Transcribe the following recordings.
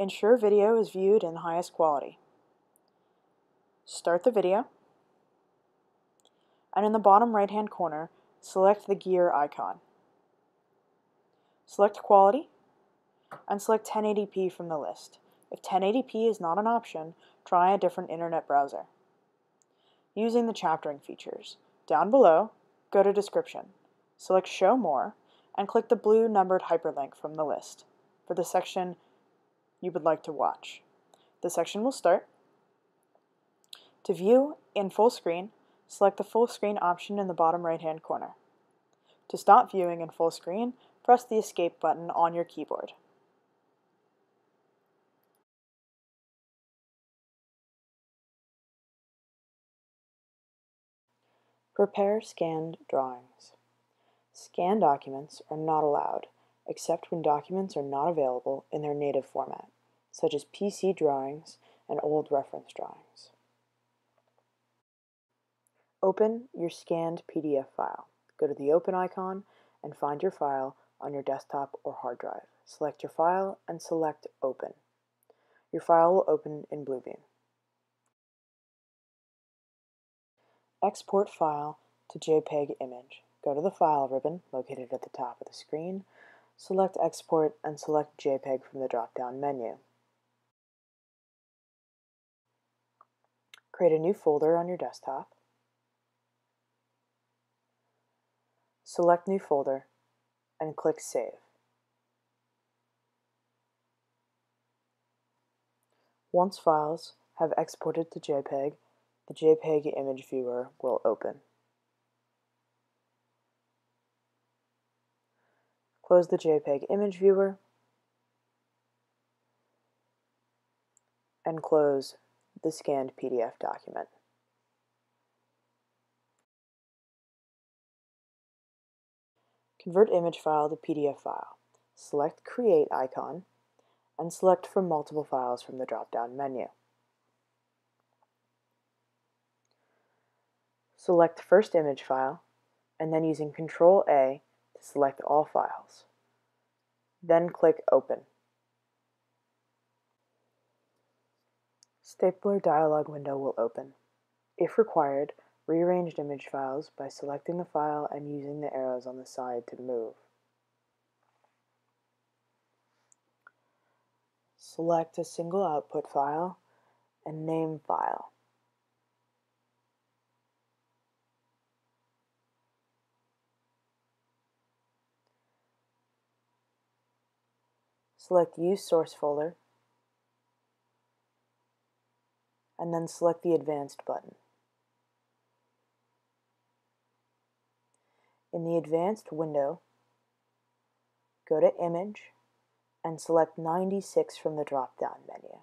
Ensure video is viewed in highest quality. Start the video, and in the bottom right-hand corner, select the gear icon. Select Quality, and select 1080p from the list. If 1080p is not an option, try a different internet browser. Using the chaptering features, down below, go to Description, select Show More, and click the blue numbered hyperlink from the list for the section you would like to watch. The section will start. To view in full screen, select the full screen option in the bottom right-hand corner. To stop viewing in full screen, press the Escape button on your keyboard. Prepare scanned drawings. Scanned documents are not allowed, except when documents are not available in their native format, such as PC drawings and old reference drawings. Open your scanned PDF file. Go to the Open icon and find your file on your desktop or hard drive. Select your file and select Open. Your file will open in Bluebeam. Export file to JPEG image. Go to the File ribbon located at the top of the screen, select Export and select JPEG from the drop-down menu. Create a new folder on your desktop. Select New Folder and click Save. Once files have exported to JPEG, the JPEG image viewer will open. Close the JPEG image viewer and close the scanned PDF document. Convert image file to PDF file. Select Create icon and select from multiple files from the drop-down menu. Select first image file and then using Ctrl-A to select all files. Then click Open. Stapler dialog window will open. If required, rearrange image files by selecting the file and using the arrows on the side to move. Select a single output file and name file. Select Use Source Folder and then select the Advanced button. In the Advanced window, go to Image and select 96 from the drop-down menu.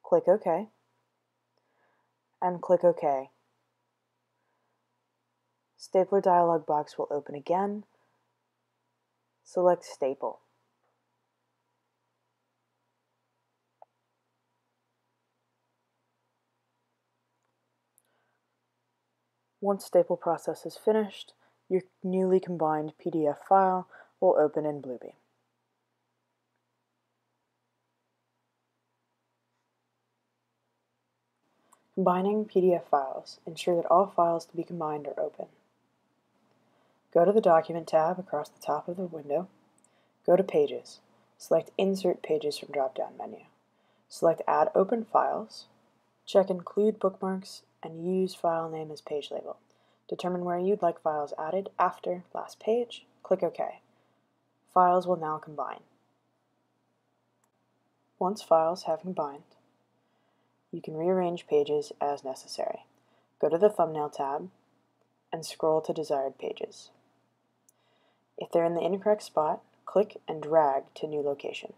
Click OK and click OK. Stapler dialog box will open again. Select Staple. Once staple process is finished, your newly combined PDF file will open in Bluebeam. Combining PDF files. Ensure that all files to be combined are open. Go to the Document tab across the top of the window. Go to Pages. Select Insert Pages from drop-down menu. Select Add Open Files. Check Include Bookmarks and use file name as page label. Determine where you'd like files added after last page. Click OK. Files will now combine. Once files have combined, you can rearrange pages as necessary. Go to the Thumbnail tab and scroll to desired pages. If they're in the incorrect spot, click and drag to new location.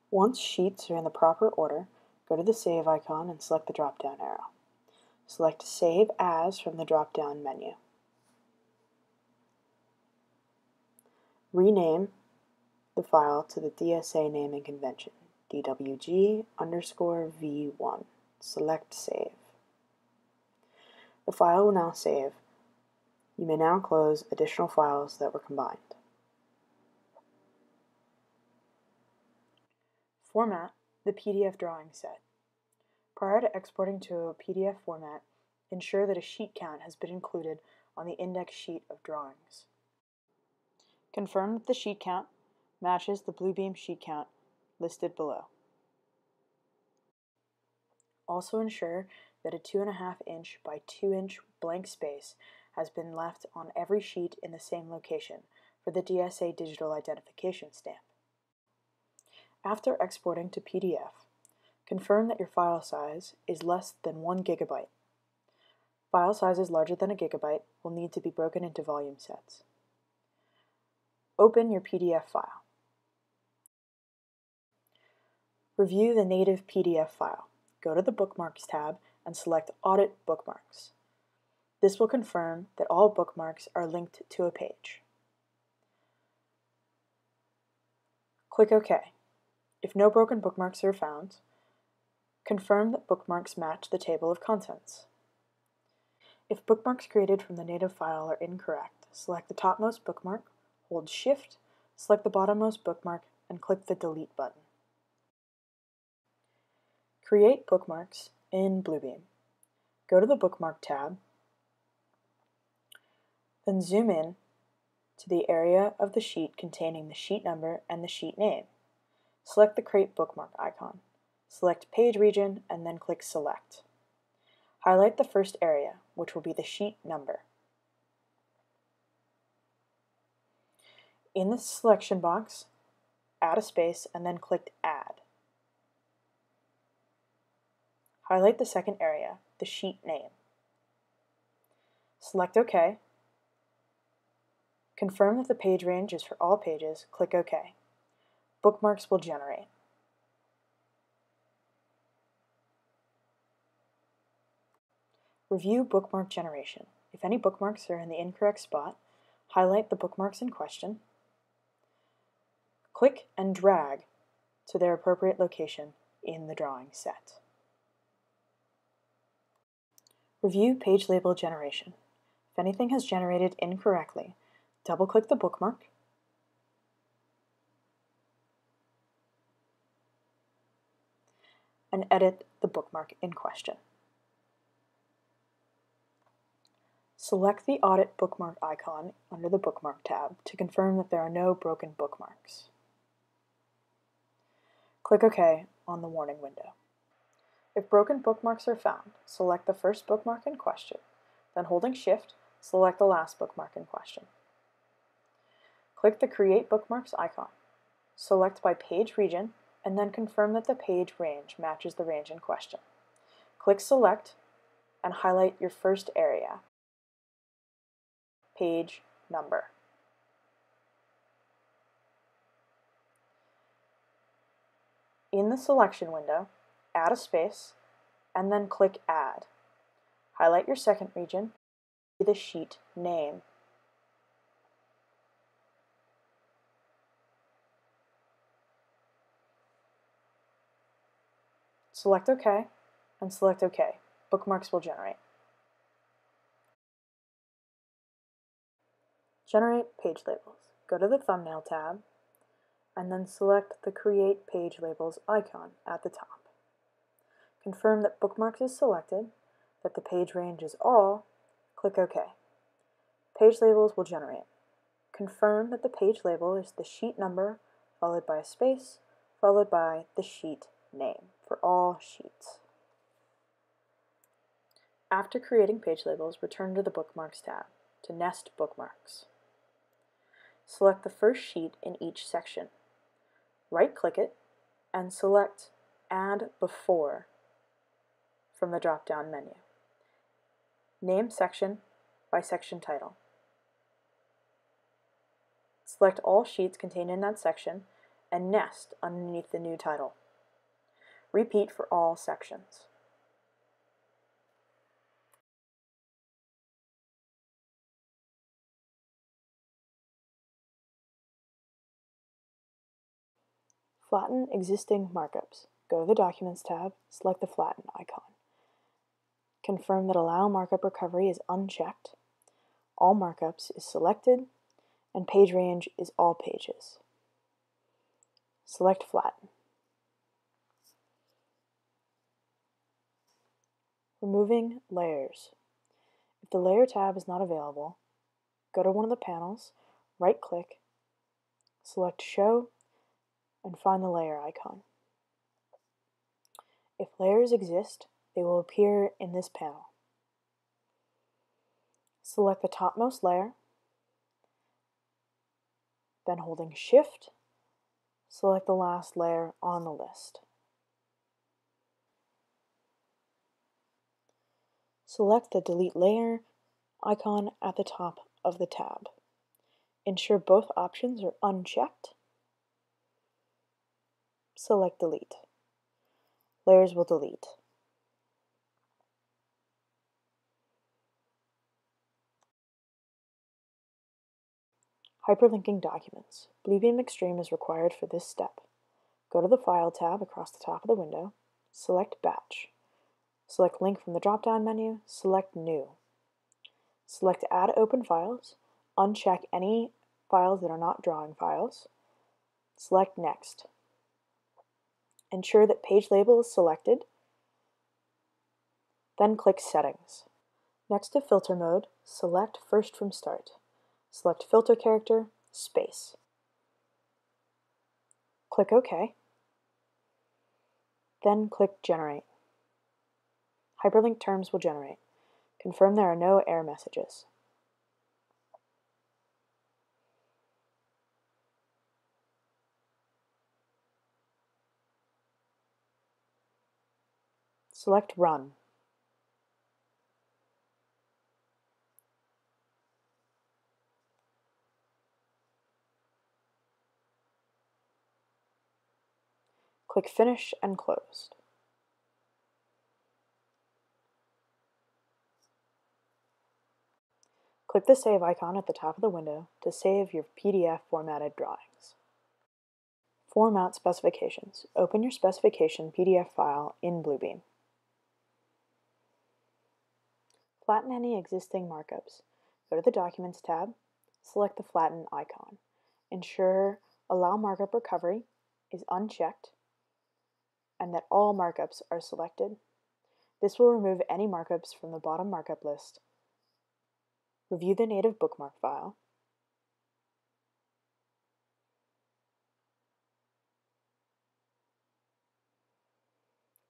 Once sheets are in the proper order, go to the Save icon and select the drop-down arrow. Select Save As from the drop-down menu. Rename the file to the DSA naming convention, DWG_V1. Select Save. The file will now save You may now close additional files that were combined. Format the PDF drawing set. Prior to exporting to a PDF format, ensure that a sheet count has been included on the index sheet of drawings. Confirm that the sheet count matches the Bluebeam sheet count listed below. Also ensure that a 2.5 inch by 2 inch blank space has been left on every sheet in the same location for the DSA digital identification stamp. After exporting to PDF, confirm that your file size is less than 1 GB. File sizes larger than a gigabyte will need to be broken into volume sets. Open your PDF file. Review the native PDF file. Go to the Bookmarks tab and select Audit Bookmarks. This will confirm that all bookmarks are linked to a page. Click OK. If no broken bookmarks are found, confirm that bookmarks match the table of contents. If bookmarks created from the native file are incorrect, select the topmost bookmark, hold Shift, select the bottommost bookmark, and click the Delete button. Create Bookmarks in Bluebeam. Go to the Bookmark tab, then zoom in to the area of the sheet containing the sheet number and the sheet name. Select the Create Bookmark icon. Select Page Region and then click Select. Highlight the first area, which will be the sheet number. In the selection box, add a space and then click Add. Highlight the second area, the sheet name. Select OK. Confirm that the page range is for all pages, click OK. Bookmarks will generate. Review bookmark generation. If any bookmarks are in the incorrect spot, highlight the bookmarks in question, click and drag to their appropriate location in the drawing set. Review page label generation. If anything has generated incorrectly, double-click the bookmark, and edit the bookmark in question. Select the Audit Bookmark icon under the Bookmark tab to confirm that there are no broken bookmarks. Click OK on the warning window. If broken bookmarks are found, select the first bookmark in question, then holding Shift, select the last bookmark in question. Click the Create Bookmarks icon. Select by page region, and then confirm that the page range matches the range in question. Click Select and highlight your first area, page number. In the selection window, add a space, and then click Add. Highlight your second region, the sheet name. Select OK, and select OK. Bookmarks will generate. Generate page labels. Go to the Thumbnail tab, and then select the Create Page Labels icon at the top. Confirm that Bookmarks is selected, that the page range is all, click OK. Page labels will generate. Confirm that the page label is the sheet number, followed by a space, followed by the sheet name for all sheets. After creating page labels, return to the Bookmarks tab, to Nest Bookmarks. Select the first sheet in each section. Right-click it and select Add Before from the drop-down menu. Name section by section title. Select all sheets contained in that section and nest underneath the new title. Repeat for all sections. Flatten existing markups. Go to the Documents tab, select the Flatten icon. Confirm that Allow Markup Recovery is unchecked. all markups is selected, and page range is all pages. Select Flatten. Removing layers. If the Layer tab is not available, go to one of the panels, right-click, select Show, and find the layer icon. If layers exist, they will appear in this panel. Select the topmost layer, then holding Shift, select the last layer on the list. Select the Delete Layer icon at the top of the tab. Ensure both options are unchecked. Select Delete. Layers will delete. Hyperlinking documents. Bluebeam Extreme is required for this step. Go to the File tab across the top of the window, select Batch. Select Link from the drop-down menu, select New. Select Add Open Files, uncheck any files that are not drawing files. Select Next. Ensure that Page Label is selected, then click Settings. Next to Filter Mode, select First from Start. Select Filter Character, Space. Click OK. Then click Generate. Hyperlink terms will generate. Confirm there are no error messages. Select Run. Click Finish and Closed. Click the Save icon at the top of the window to save your PDF formatted drawings. Format specifications. Open your specification PDF file in Bluebeam. Flatten any existing markups. Go to the Documents tab, select the Flatten icon. Ensure Allow Markup Recovery is unchecked and that all markups are selected. This will remove any markups from the bottom markup list. Review the native bookmark file.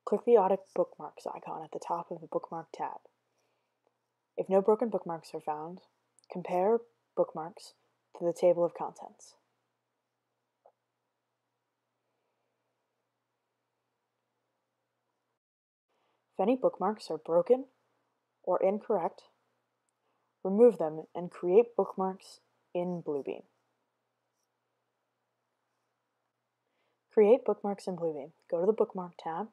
Click the Audit Bookmarks icon at the top of the Bookmark tab. If no broken bookmarks are found, compare bookmarks to the table of contents. If any bookmarks are broken or incorrect, remove them and create bookmarks in Bluebeam. Create bookmarks in Bluebeam. Go to the Bookmark tab,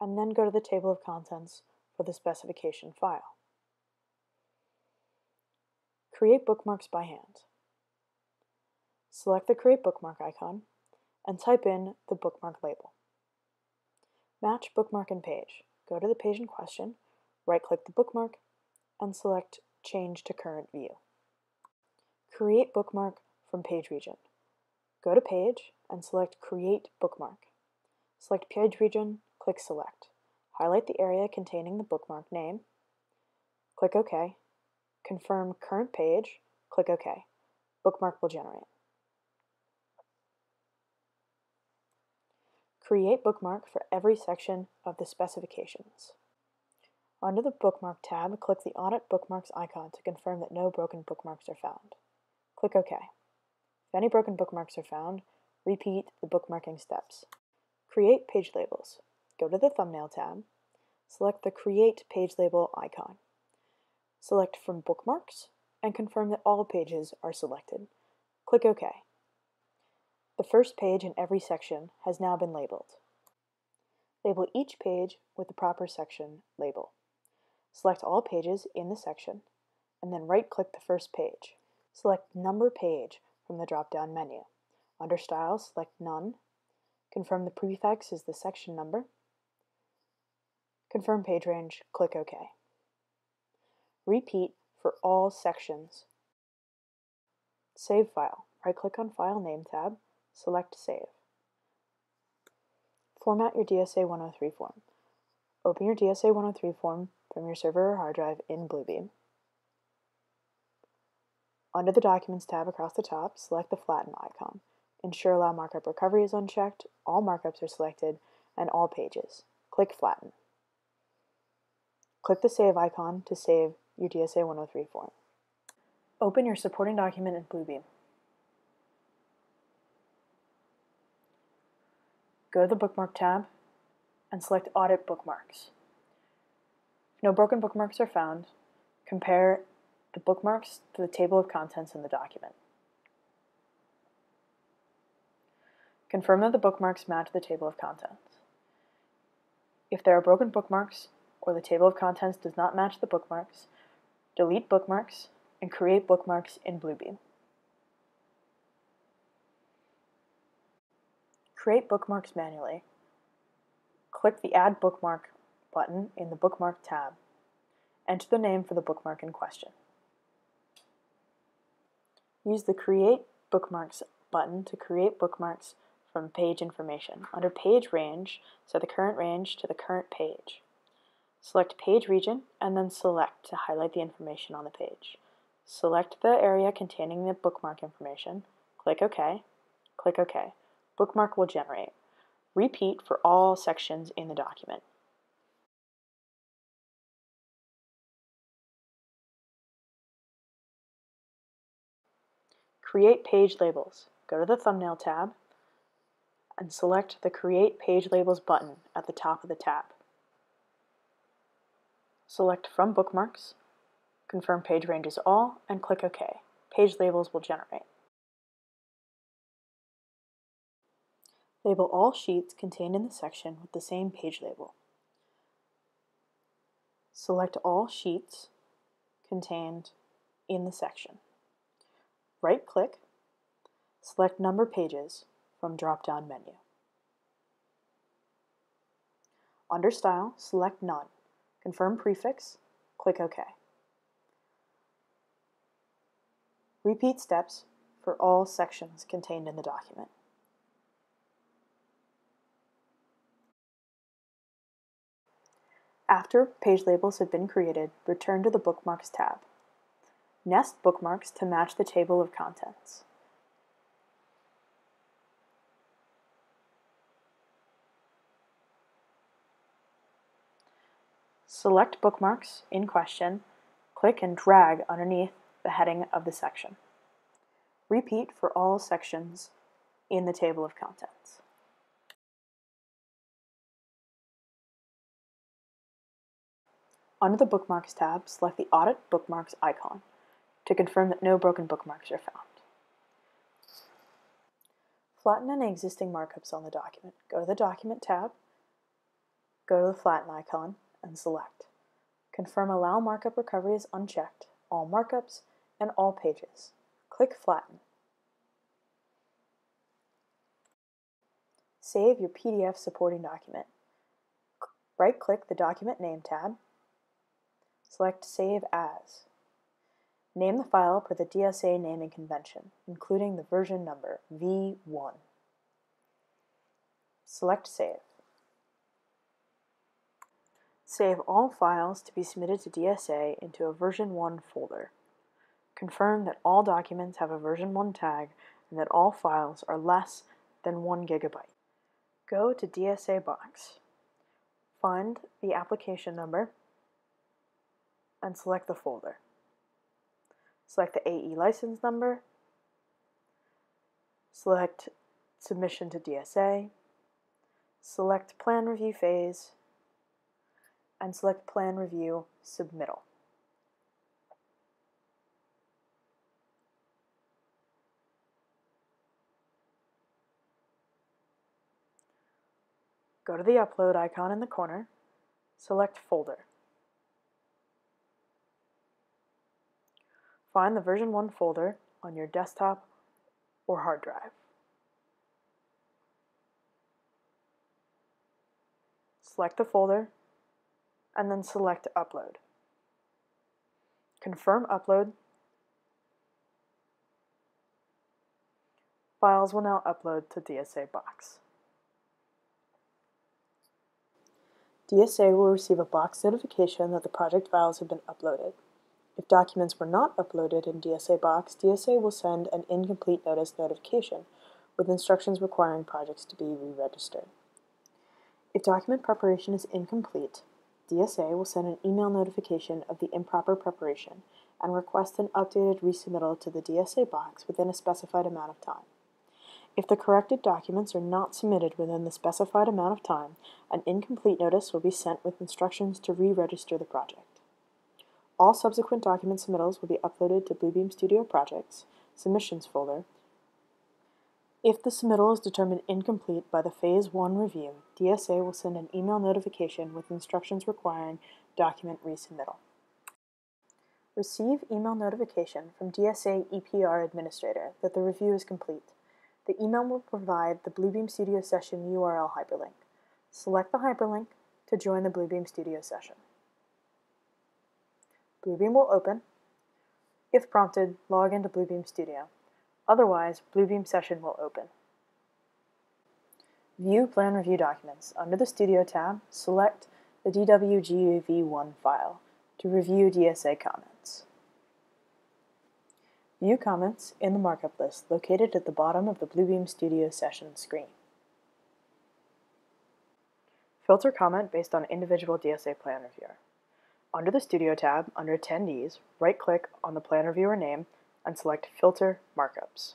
and then go to the table of contents for the specification file. Create bookmarks by hand. Select the Create Bookmark icon and type in the bookmark label. Match bookmark and page. Go to the page in question, right-click the bookmark, and select Change to Current View. Create bookmark from page region. Go to Page and select Create Bookmark. Select Page region, click Select. Highlight the area containing the bookmark name. Click OK. Confirm Current Page. Click OK. Bookmark will generate. Create bookmark for every section of the specifications. Under the Bookmark tab, click the Audit Bookmarks icon to confirm that no broken bookmarks are found. Click OK. If any broken bookmarks are found, repeat the bookmarking steps. Create page labels. Go to the Thumbnail tab, select the Create Page Label icon. Select from Bookmarks and confirm that all pages are selected. Click OK. The first page in every section has now been labeled. Label each page with the proper section label. Select all pages in the section, and then right-click the first page. Select Number Page from the drop-down menu. Under Style, select None. Confirm the prefix is the section number. Confirm page range, click OK. Repeat for all sections. Save file. Right-click on File Name tab, select Save. Format your DSA 103 form. Open your DSA 103 form from your server or hard drive in Bluebeam. Under the Documents tab across the top, select the Flatten icon. Ensure Allow Markup Recovery is unchecked, all markups are selected, and all pages. Click Flatten. Click the Save icon to save your DSA 103 form. Open your supporting document in Bluebeam. Go to the Bookmark tab and select Audit Bookmarks. If no broken bookmarks are found, compare the bookmarks to the table of contents in the document. Confirm that the bookmarks match the table of contents. If there are broken bookmarks or the table of contents does not match the bookmarks, delete bookmarks and create bookmarks in Bluebeam. Create bookmarks manually. Click the Add Bookmark button in the Bookmark tab. Enter the name for the bookmark in question. Use the Create Bookmarks button to create bookmarks from page information. Under Page Range, set the current range to the current page. Select Page Region and then Select to highlight the information on the page. Select the area containing the bookmark information. Click OK. Click OK. Bookmark will generate. Repeat for all sections in the document. Create page labels. Go to the Thumbnail tab and select the Create Page Labels button at the top of the tab. Select From Bookmarks, confirm Page Range is All, and click OK. Page labels will generate. Label all sheets contained in the section with the same page label. Select all sheets contained in the section. Right-click, select Number Pages from drop-down menu. Under Style, select None. Confirm Prefix, click OK. Repeat steps for all sections contained in the document. After page labels have been created, return to the Bookmarks tab. Nest Bookmarks to match the table of contents. Select bookmarks in question, click and drag underneath the heading of the section. Repeat for all sections in the table of contents. Under the Bookmarks tab, select the Audit Bookmarks icon to confirm that no broken bookmarks are found. Flatten any existing markups on the document. Go to the Document tab, go to the Flatten icon, and select. Confirm Allow Markup Recovery is unchecked, all markups, and all pages. Click Flatten. Save your PDF supporting document. Right-click the Document Name tab, select Save As. Name the file per the DSA naming convention, including the version number V1. Select Save. Save all files to be submitted to DSA into a version 1 folder. Confirm that all documents have a version 1 tag and that all files are less than 1 GB. Go to DSA box. Find the application number and select the folder. Select the AE license number, select Submission to DSA, select Plan Review Phase, and select Plan Review Submittal. Go to the Upload icon in the corner, select Folder. Find the version 1 folder on your desktop or hard drive. Select the folder, and then select Upload. Confirm upload. Files will now upload to DSA box. DSA will receive a box notification that the project files have been uploaded. If documents were not uploaded in DSA box, DSA will send an incomplete notice notification with instructions requiring projects to be re-registered. If document preparation is incomplete, DSA will send an email notification of the improper preparation and request an updated resubmittal to the DSA box within a specified amount of time. If the corrected documents are not submitted within the specified amount of time, an incomplete notice will be sent with instructions to re-register the project. All subsequent document submittals will be uploaded to Bluebeam Studio Projects, Submissions folder. If the submittal is determined incomplete by the Phase 1 review, DSA will send an email notification with instructions requiring document resubmittal. Receive email notification from DSA EPR Administrator that the review is complete. The email will provide the Bluebeam Studio Session URL hyperlink. Select the hyperlink to join the Bluebeam Studio session. Bluebeam will open. If prompted, log into Bluebeam Studio. Otherwise, Bluebeam session will open. View Plan Review Documents. Under the Studio tab, select the DWGV1 file to review DSA comments. View comments in the markup list located at the bottom of the Bluebeam Studio session screen. Filter comment based on individual DSA plan reviewer. Under the Studio tab, under Attendees, right-click on the plan reviewer name and select Filter Markups.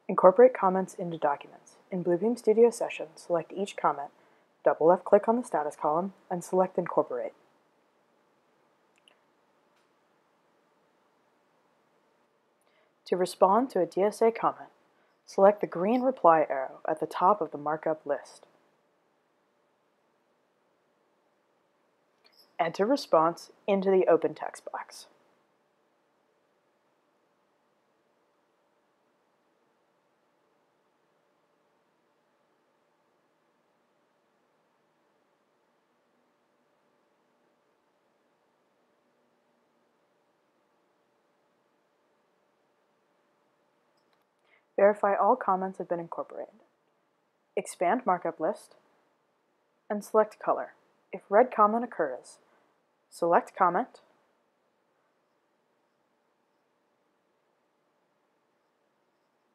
Incorporate comments into documents. In Bluebeam Studio Session, select each comment, double left-click on the status column, and select Incorporate. To respond to a DSA comment, select the green reply arrow at the top of the markup list. Enter response into the open text box. Verify all comments have been incorporated. Expand markup list and select color. If red comment occurs, select comment,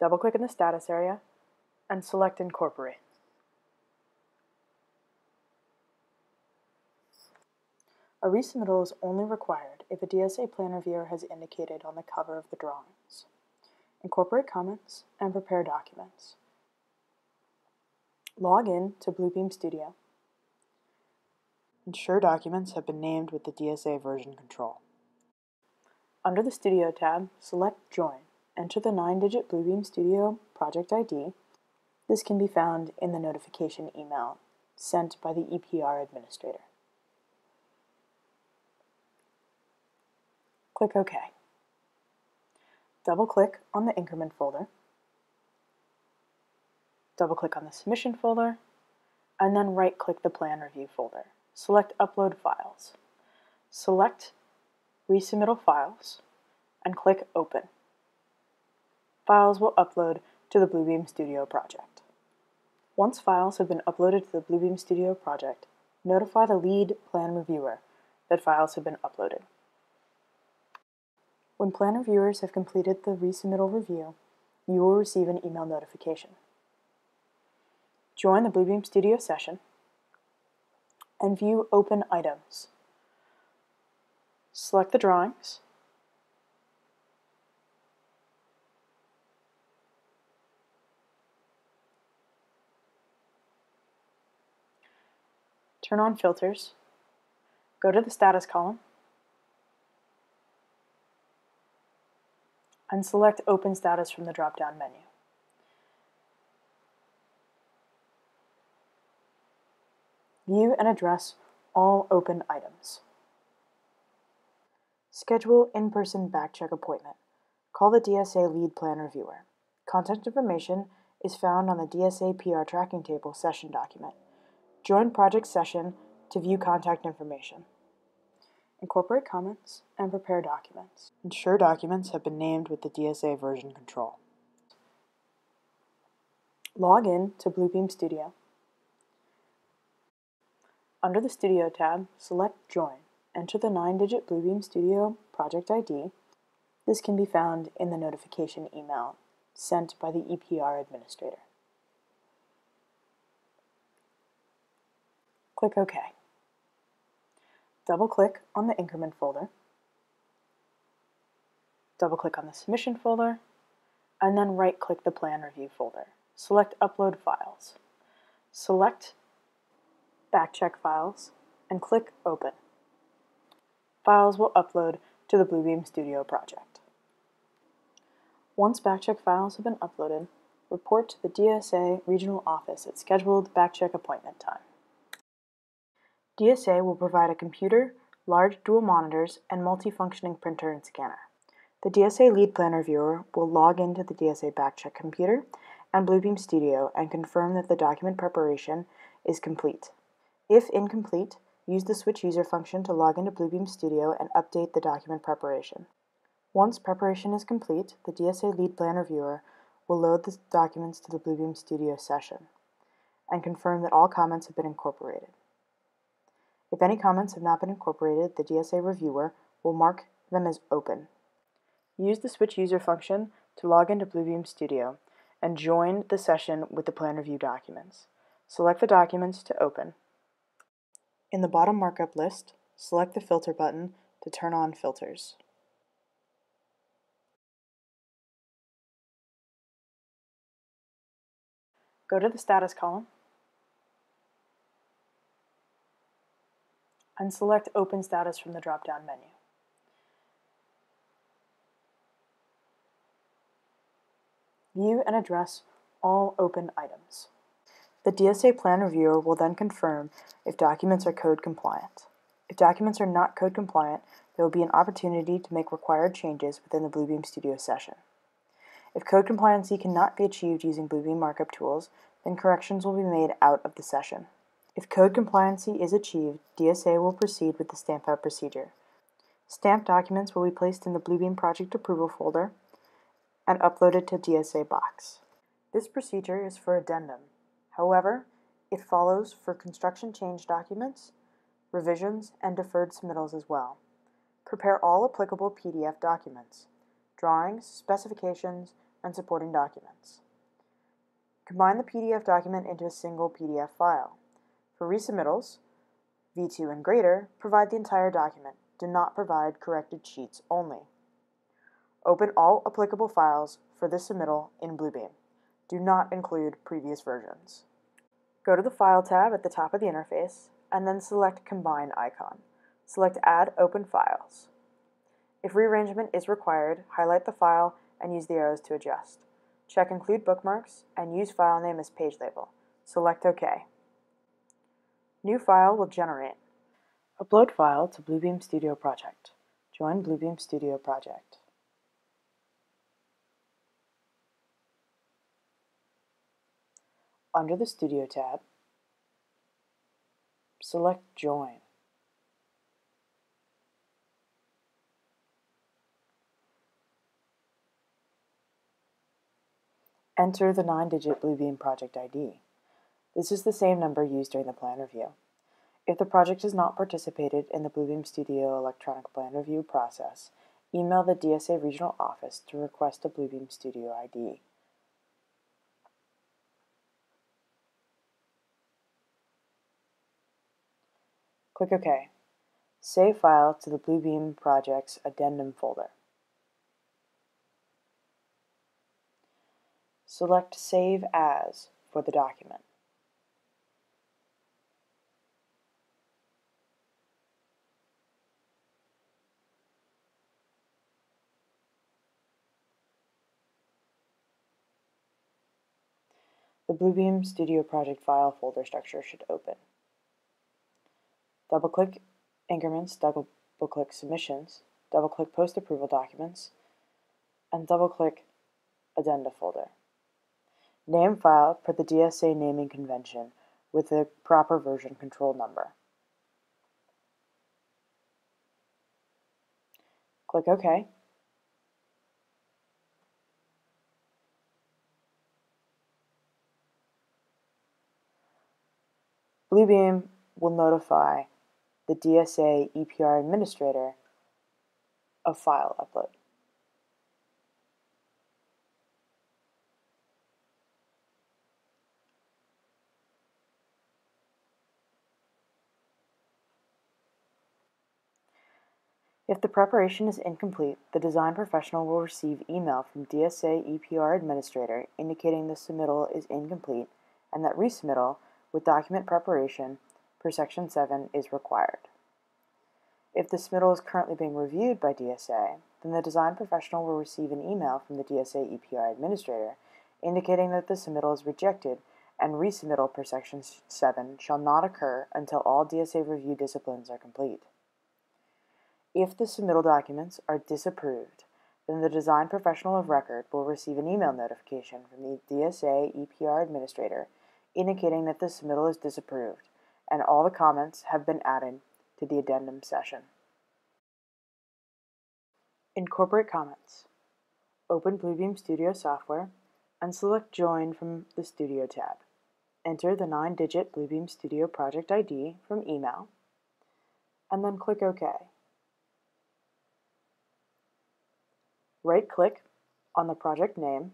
double-click in the status area, and select Incorporate. A resubmittal is only required if a DSA plan reviewer has indicated on the cover of the drawings. Incorporate comments and prepare documents. Log in to Bluebeam Studio. Ensure documents have been named with the DSA version control. Under the Studio tab, select Join. Enter the 9-digit Bluebeam Studio project ID. This can be found in the notification email sent by the EPR administrator. Click OK. Double-click on the Increment folder, double-click on the Submission folder, and then right-click the Plan Review folder. Select Upload Files. Select Resubmittal Files, and click Open. Files will upload to the Bluebeam Studio project. Once files have been uploaded to the Bluebeam Studio project, notify the lead plan reviewer that files have been uploaded. When plan reviewers have completed the resubmittal review, you will receive an email notification. Join the Bluebeam Studio session and view Open Items. Select the drawings, turn on filters, go to the status column, and select Open Status from the drop-down menu. View and address all open items. Schedule in-person backcheck appointment. Call the DSA lead plan reviewer. Contact information is found on the DSA PR tracking table session document. Join project session to view contact information. Incorporate comments and prepare documents. Ensure documents have been named with the DSA version control. Log in to Bluebeam Studio. Under the Studio tab, select Join. Enter the 9-digit Bluebeam Studio project ID. This can be found in the notification email sent by the EPR administrator. Click OK. Double-click on the Increment folder. Double-click on the Submission folder, and then right-click the Plan Review folder. Select Upload Files. Select Backcheck Files, and click Open. Files will upload to the Bluebeam Studio project. Once backcheck files have been uploaded, report to the DSA Regional Office at scheduled backcheck appointment time. DSA will provide a computer, large dual monitors, and multifunctioning printer and scanner. The DSA Lead Plan Reviewer will log into the DSA backcheck computer and Bluebeam Studio and confirm that the document preparation is complete. If incomplete, use the Switch User function to log into Bluebeam Studio and update the document preparation. Once preparation is complete, the DSA Lead Plan Reviewer will load the documents to the Bluebeam Studio session and confirm that all comments have been incorporated. If any comments have not been incorporated, the DSA Reviewer will mark them as open. Use the Switch User function to log into Bluebeam Studio and join the session with the Plan Review documents. Select the documents to open. In the bottom markup list, select the Filter button to turn on filters. Go to the Status column and select Open Status from the drop-down menu. View and address all open items. The DSA Plan Reviewer will then confirm if documents are code compliant. If documents are not code compliant, there will be an opportunity to make required changes within the Bluebeam Studio session. If code compliancy cannot be achieved using Bluebeam markup tools, then corrections will be made out of the session. If code compliancy is achieved, DSA will proceed with the stamp out procedure. Stamped documents will be placed in the Bluebeam Project Approval folder and uploaded to DSA Box. This procedure is for Addendum. However, it follows for construction change documents, revisions, and deferred submittals as well. Prepare all applicable PDF documents, drawings, specifications, and supporting documents. Combine the PDF document into a single PDF file. For resubmittals, V2 and greater, provide the entire document. Do not provide corrected sheets only. Open all applicable files for this submittal in Bluebeam. Do not include previous versions. Go to the File tab at the top of the interface, and then select Combine icon. Select Add Open Files. If rearrangement is required, highlight the file and use the arrows to adjust. Check Include Bookmarks and use file name as page label. Select OK. New file will generate. Upload file to Bluebeam Studio project. Join Bluebeam Studio project. Under the Studio tab, select Join. Enter the 9-digit Bluebeam project ID. This is the same number used during the plan review. If the project has not participated in the Bluebeam Studio electronic plan review process, email the DSA Regional Office to request a Bluebeam Studio ID. Click OK. Save file to the Bluebeam Project's Addendum folder. Select Save As for the document. The Bluebeam Studio Project file folder structure should open. Double-click Increments, double-click Submissions, double-click Post-Approval Documents, and double-click Addenda folder. Name file per the DSA naming convention with the proper version control number. Click OK. Bluebeam will notify the DSA EPR administrator of file upload. If the preparation is incomplete, the design professional will receive email from DSA EPR administrator indicating the submittal is incomplete and that resubmittal with document preparation per Section 7 is required. If the submittal is currently being reviewed by DSA, then the design professional will receive an email from the DSA EPR administrator indicating that the submittal is rejected and resubmittal per Section 7 shall not occur until all DSA review disciplines are complete. If the submittal documents are disapproved, then the design professional of record will receive an email notification from the DSA EPR administrator indicating that the submittal is disapproved and all the comments have been added to the addendum session. Incorporate comments. Open Bluebeam Studio software and select Join from the Studio tab. Enter the 9-digit Bluebeam Studio project ID from email and then click OK. Right-click on the project name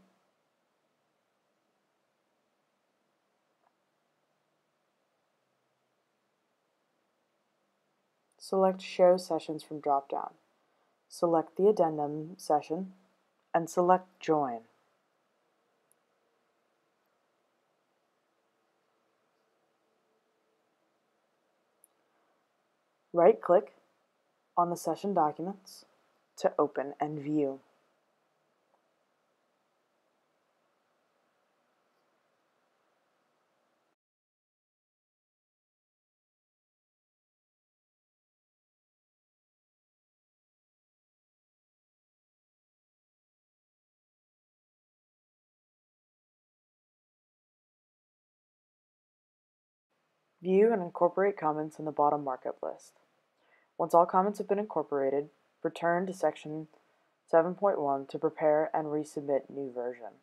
select Show Sessions from drop-down. Select the addendum session and select Join. Right-click on the session documents to open and view. View and incorporate comments in the bottom markup list. Once all comments have been incorporated, return to Section 7.1 to prepare and resubmit new version.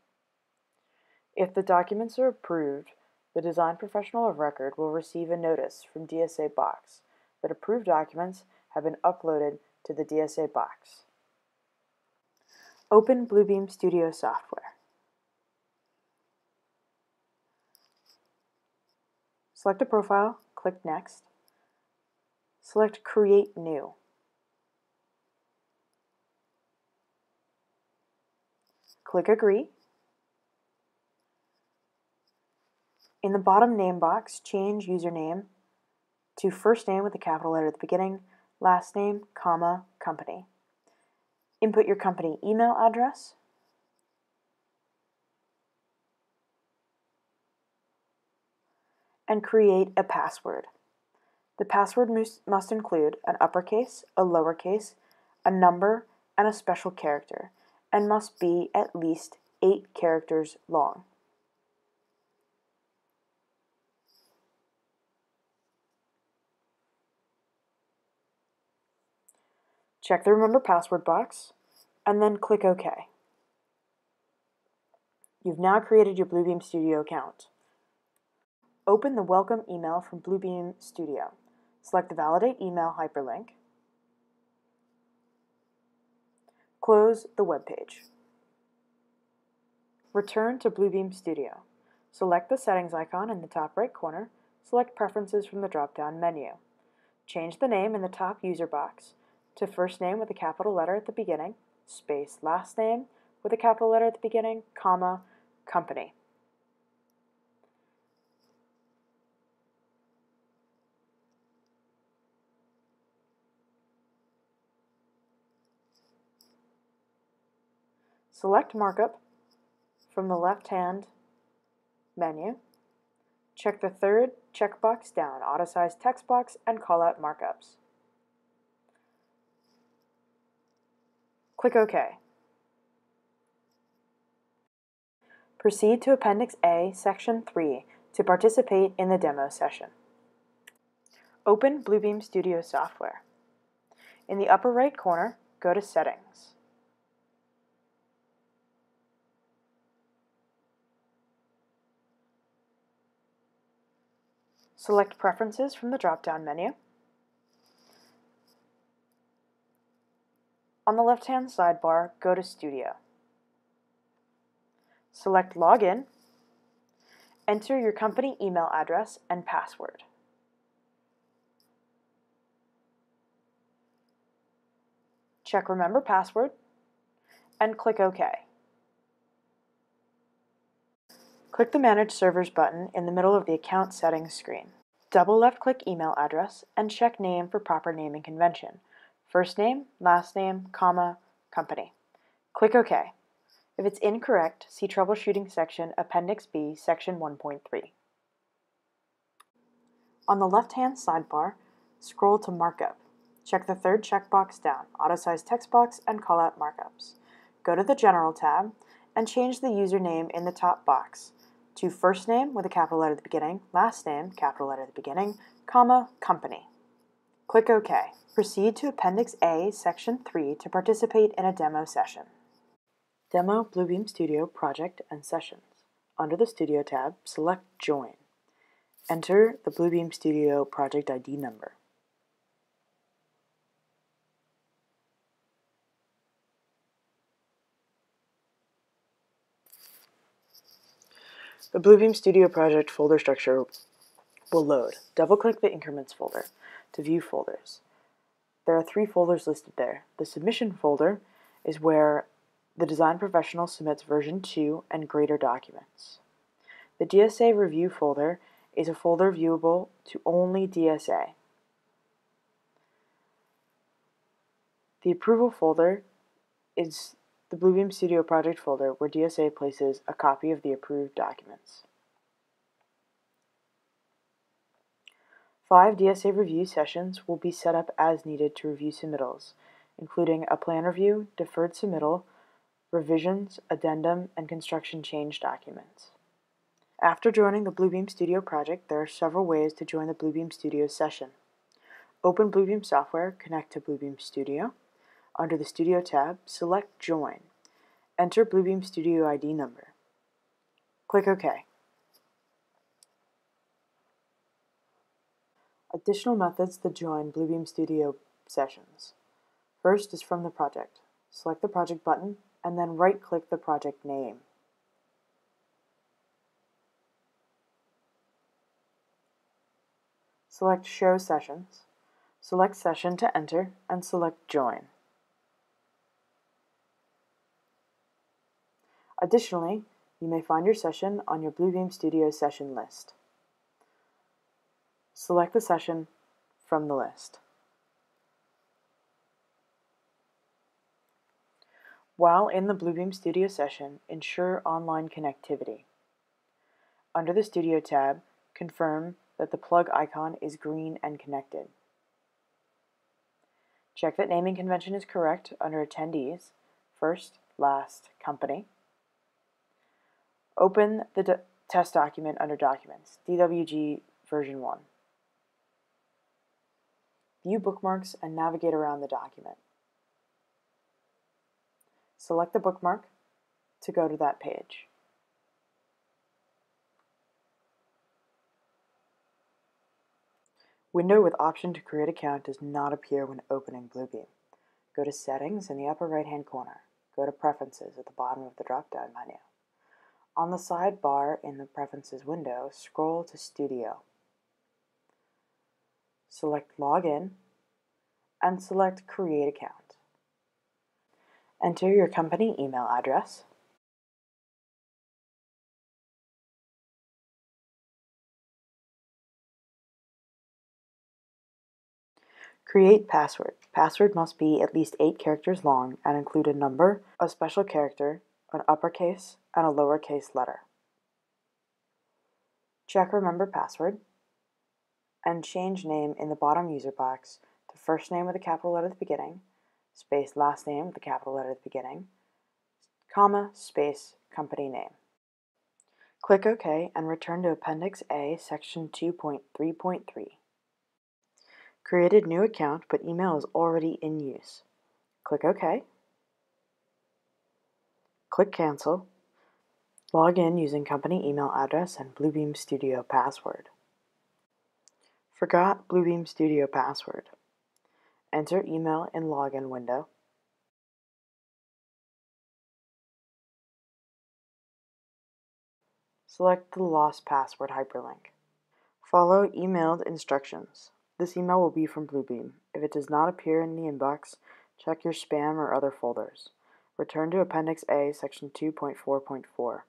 If the documents are approved, the design professional of record will receive a notice from DSA box that approved documents have been uploaded to the DSA box. Open Bluebeam Studio software. Select a profile, click Next. Select Create New. Click Agree. In the bottom name box, change username to first name with a capital letter at the beginning, last name, comma, company. Input your company email address. And create a password. The password must include an uppercase, a lowercase, a number, and a special character, and must be at least 8 characters long. Check the Remember Password box, and then click OK. You've now created your Bluebeam Studio account. Open the Welcome email from Bluebeam Studio. Select the Validate Email hyperlink. Close the web page. Return to Bluebeam Studio. Select the settings icon in the top right corner. Select Preferences from the drop-down menu. Change the name in the top user box to first name with a capital letter at the beginning, space last name with a capital letter at the beginning, comma, company. Select Markup from the left-hand menu. Check the third checkbox down, Auto Size Text Box, and call out markups. Click OK. Proceed to Appendix A, Section 3 to participate in the demo session. Open Bluebeam Studio software. In the upper right corner, go to Settings. Select Preferences from the drop-down menu. On the left-hand sidebar, go to Studio. Select Login. Enter your company email address and password. Check Remember Password and click OK. Click the Manage Servers button in the middle of the Account Settings screen. Double left-click Email Address and check Name for proper naming convention. First name, last name, comma, company. Click OK. If it's incorrect, see Troubleshooting section, Appendix B, Section 1.3. On the left-hand sidebar, scroll to Markup. Check the third checkbox down, Auto Size Text Box, and Call Out Markups. Go to the General tab and change the username in the top box to first name with a capital letter at the beginning, last name, capital letter at the beginning, comma, company. Click OK. Proceed to Appendix A, Section 3 to participate in a demo session. Demo Bluebeam Studio Project and Sessions. Under the Studio tab, select Join. Enter the Bluebeam Studio Project ID number. The Bluebeam Studio Project folder structure will load. Double-click the Increments folder to view folders. There are 3 folders listed there. The Submission folder is where the design professional submits version 2 and greater documents. The DSA Review folder is a folder viewable to only DSA. The Approval folder is the Bluebeam Studio Project folder where DSA places a copy of the approved documents. 5 DSA review sessions will be set up as needed to review submittals, including a plan review, deferred submittal, revisions, addendum, and construction change documents. After joining the Bluebeam Studio project, there are several ways to join the Bluebeam Studio session. Open Bluebeam software, connect to Bluebeam Studio. Under the Studio tab, select Join. Enter Bluebeam Studio ID number. Click OK. Additional methods to join Bluebeam Studio sessions. First is from the project. Select the project button and then right-click the project name. Select Show Sessions. Select Session to enter and select Join. Additionally, you may find your session on your Bluebeam Studio session list. Select the session from the list. While in the Bluebeam Studio session, ensure online connectivity. Under the Studio tab, confirm that the plug icon is green and connected. Check that naming convention is correct under Attendees, First, Last, Company. Open the test document under Documents, DWG version 1. View bookmarks and navigate around the document. Select the bookmark to go to that page. Window with option to create account does not appear when opening Bluebeam. Go to Settings in the upper right-hand corner. Go to Preferences at the bottom of the drop-down menu. On the sidebar in the Preferences window, scroll to Studio. Select Login and select Create Account. Enter your company email address. Create password. Password must be at least 8 characters long and include a number, a special character, an uppercase, and a lowercase letter. Check Remember Password and change name in the bottom user box to first name with a capital letter at the beginning, space last name with a capital letter at the beginning, comma, space, company name. Click OK and return to Appendix A, Section 2.3.3. Created new account, but email is already in use. Click OK. Click Cancel. Log in using company email address and Bluebeam Studio password. Forgot Bluebeam Studio password. Enter email in login window. Select the lost password hyperlink. Follow emailed instructions. This email will be from Bluebeam. If it does not appear in the inbox, check your spam or other folders. Return to Appendix A, Section 2.4.4.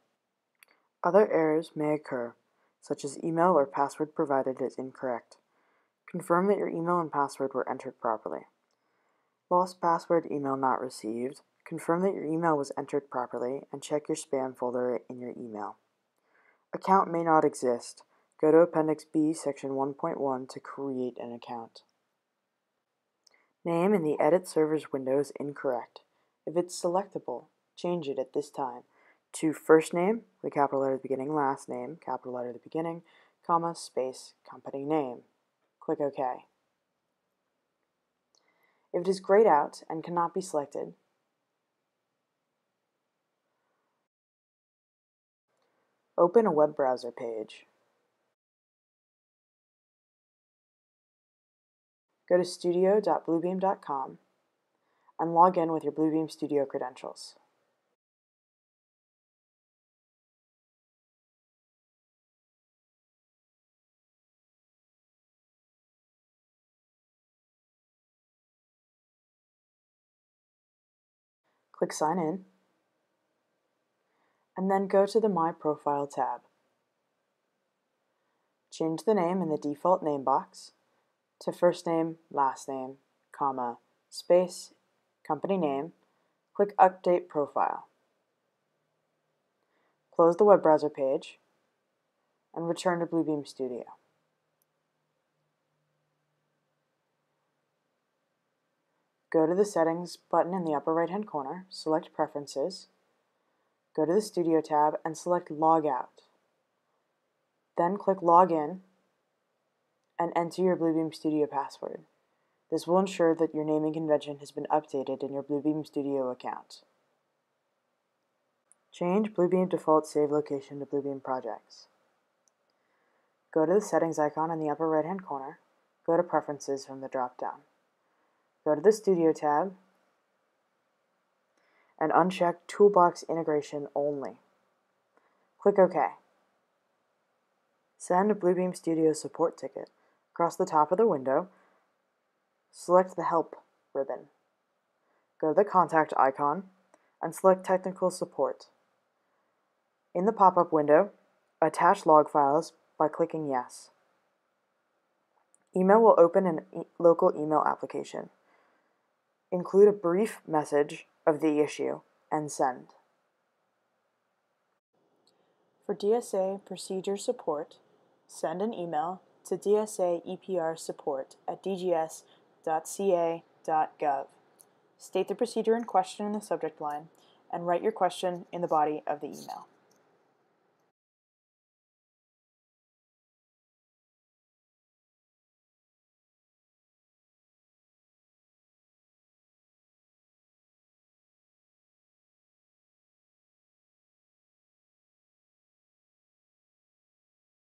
Other errors may occur, such as email or password provided is incorrect. Confirm that your email and password were entered properly. Lost password email not received. Confirm that your email was entered properly and check your spam folder in your email. Account may not exist. Go to Appendix B, Section 1.1 to create an account. Name in the Edit Servers window is incorrect. If it's selectable, change it at this time to first name, the capital letter at the beginning, last name, capital letter at the beginning, comma, space, company name. Click OK. If it is grayed out and cannot be selected, open a web browser page. Go to studio.bluebeam.com and log in with your Bluebeam Studio credentials. Click Sign In, and then go to the My Profile tab. Change the name in the default name box to first name, last name, comma, space, company name. Click Update Profile. Close the web browser page and return to Bluebeam Studio. Go to the Settings button in the upper right-hand corner, select Preferences, go to the Studio tab and select Log Out. Then click Log In and enter your Bluebeam Studio password. This will ensure that your naming convention has been updated in your Bluebeam Studio account. Change Bluebeam default save location to Bluebeam Projects. Go to the Settings icon in the upper right-hand corner, go to Preferences from the drop-down. Go to the Studio tab and uncheck Toolbox Integration Only. Click OK. Send a Bluebeam Studio support ticket. Across the top of the window, select the Help ribbon. Go to the Contact icon and select Technical Support. In the pop-up window, attach log files by clicking Yes. Email will open in local email application. Include a brief message of the issue and send. For DSA procedure support, send an email to dsaeprsupport@dgs.ca.gov. State the procedure in question in the subject line and write your question in the body of the email.